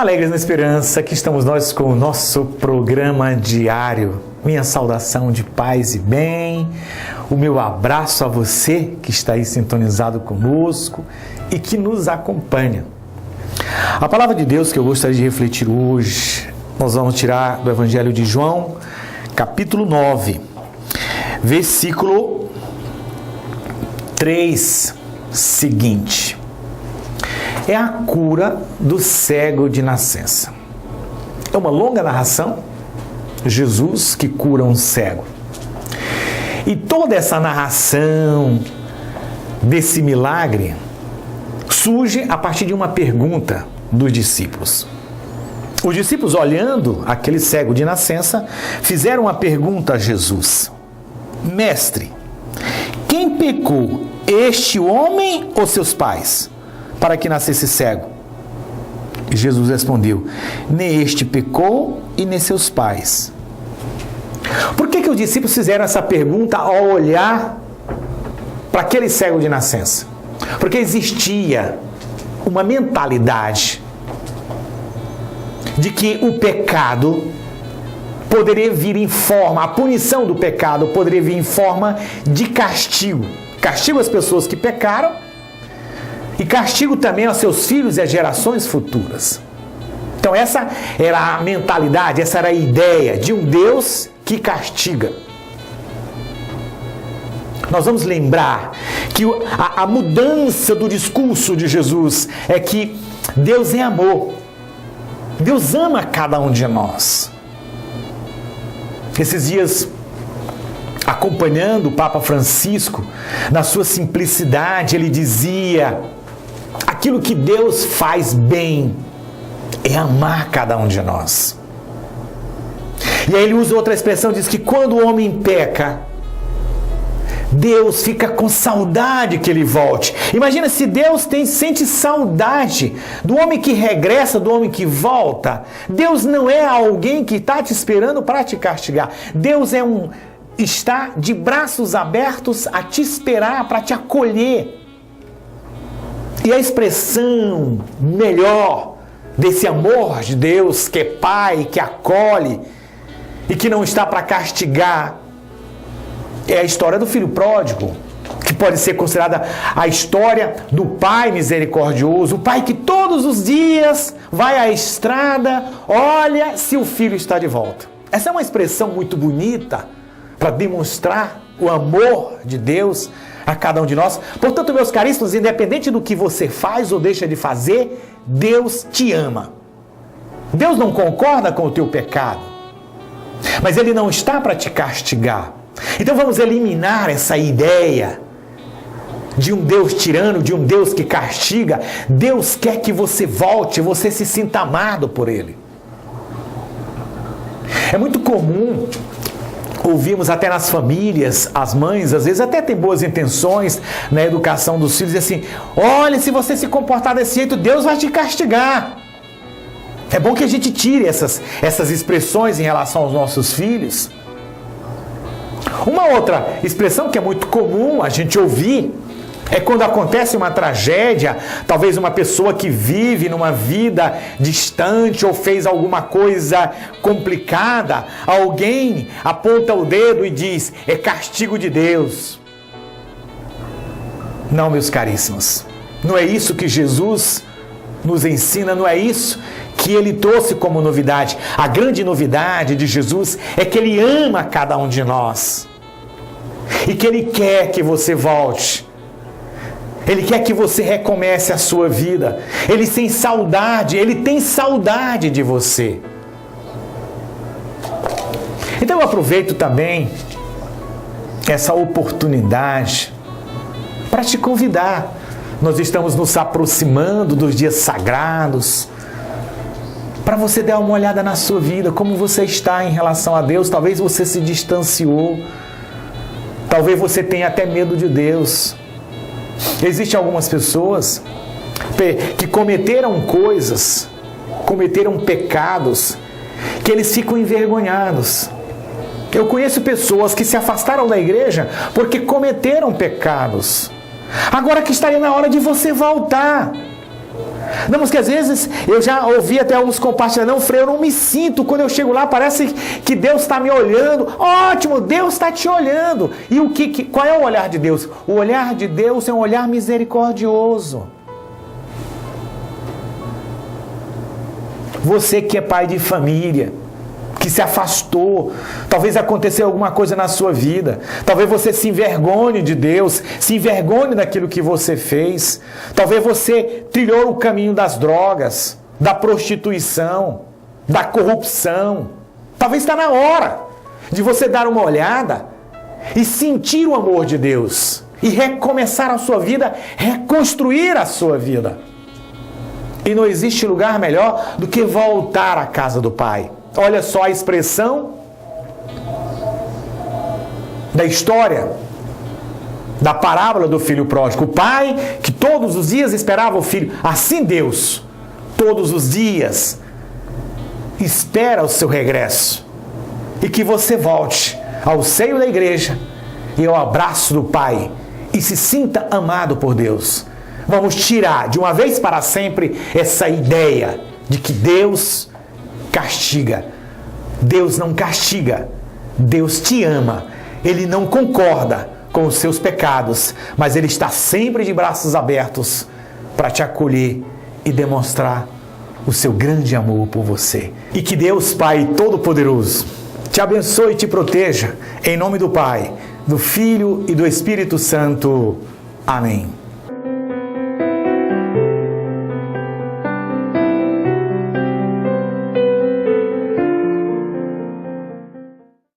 Alegres na esperança, que estamos nós com o nosso programa diário. Minha saudação de paz e bem, o meu abraço a você que está aí sintonizado conosco e que nos acompanha. A palavra de Deus que eu gostaria de refletir hoje, nós vamos tirar do Evangelho de João, capítulo 9, versículo 3, seguinte. É a cura do cego de nascença. É uma longa narração, Jesus que cura um cego. E toda essa narração desse milagre surge a partir de uma pergunta dos discípulos. Os discípulos, olhando aquele cego de nascença, fizeram uma pergunta a Jesus: Mestre, quem pecou, este homem ou seus pais, para que nascesse cego? E Jesus respondeu: nem este pecou e nem seus pais. Por que os discípulos fizeram essa pergunta ao olhar para aquele cego de nascença? Porque existia uma mentalidade de que o pecado poderia vir em forma, a punição do pecado poderia vir em forma de castigo. Castigo às pessoas que pecaram e castigo também aos seus filhos e às gerações futuras. Então essa era a mentalidade, essa era a ideia de um Deus que castiga. Nós vamos lembrar que a mudança do discurso de Jesus é que Deus é amor. Deus ama cada um de nós. Esses dias, acompanhando o Papa Francisco, na sua simplicidade, ele dizia: aquilo que Deus faz bem é amar cada um de nós. E aí ele usa outra expressão, diz que quando o homem peca, Deus fica com saudade que ele volte. Imagina se Deus sente saudade do homem que regressa, do homem que volta. Deus não é alguém que está te esperando para te castigar. Deus está de braços abertos a te esperar, para te acolher. E a expressão melhor desse amor de Deus, que é Pai, que acolhe e que não está para castigar, é a história do filho pródigo, que pode ser considerada a história do pai misericordioso, o pai que todos os dias vai à estrada, olha se o filho está de volta. Essa é uma expressão muito bonita para demonstrar o amor de Deus a cada um de nós. Portanto, meus caríssimos, independente do que você faz ou deixa de fazer, Deus te ama. Deus não concorda com o teu pecado, mas Ele não está para te castigar. Então vamos eliminar essa ideia de um Deus tirano, de um Deus que castiga. Deus quer que você volte, você se sinta amado por Ele. É muito comum ouvirmos até nas famílias, as mães às vezes até têm boas intenções na educação dos filhos, assim: olha, se você se comportar desse jeito, Deus vai te castigar. É bom que a gente tire essas expressões em relação aos nossos filhos. Uma outra expressão que é muito comum a gente ouvir é quando acontece uma tragédia, talvez uma pessoa que vive numa vida distante ou fez alguma coisa complicada, alguém aponta o dedo e diz: é castigo de Deus. Não, meus caríssimos, não é isso que Jesus nos ensina, não é isso que Ele trouxe como novidade. A grande novidade de Jesus é que Ele ama cada um de nós e que Ele quer que você volte. Ele quer que você recomece a sua vida. Ele tem saudade de você. Então eu aproveito também essa oportunidade para te convidar. Nós estamos nos aproximando dos dias sagrados, para você dar uma olhada na sua vida, como você está em relação a Deus. Talvez você se distanciou, talvez você tenha até medo de Deus. Existem algumas pessoas que cometeram coisas, cometeram pecados, que eles ficam envergonhados. Eu conheço pessoas que se afastaram da igreja porque cometeram pecados. Agora que estaria na hora de você voltar. Não, mas que às vezes eu já ouvi até uns compartilhando, não, Frei, eu não me sinto, quando eu chego lá parece que Deus está me olhando. Ótimo, Deus está te olhando. E qual é o olhar de Deus? O olhar de Deus é um olhar misericordioso. Você que é pai de família, que se afastou, talvez aconteceu alguma coisa na sua vida, talvez você se envergonhe de Deus, se envergonhe daquilo que você fez, talvez você trilhou o caminho das drogas, da prostituição, da corrupção. Talvez está na hora de você dar uma olhada e sentir o amor de Deus e recomeçar a sua vida, reconstruir a sua vida. E não existe lugar melhor do que voltar à casa do Pai. Olha só a expressão da história, da parábola do filho pródigo. O pai que todos os dias esperava o filho. Assim Deus, todos os dias, espera o seu regresso. E que você volte ao seio da igreja e ao abraço do Pai e se sinta amado por Deus. Vamos tirar de uma vez para sempre essa ideia de que Deus castiga. Deus não castiga. Deus te ama. Ele não concorda com os seus pecados, mas Ele está sempre de braços abertos para te acolher e demonstrar o seu grande amor por você. E que Deus Pai Todo-Poderoso te abençoe e te proteja. Em nome do Pai, do Filho e do Espírito Santo. Amém.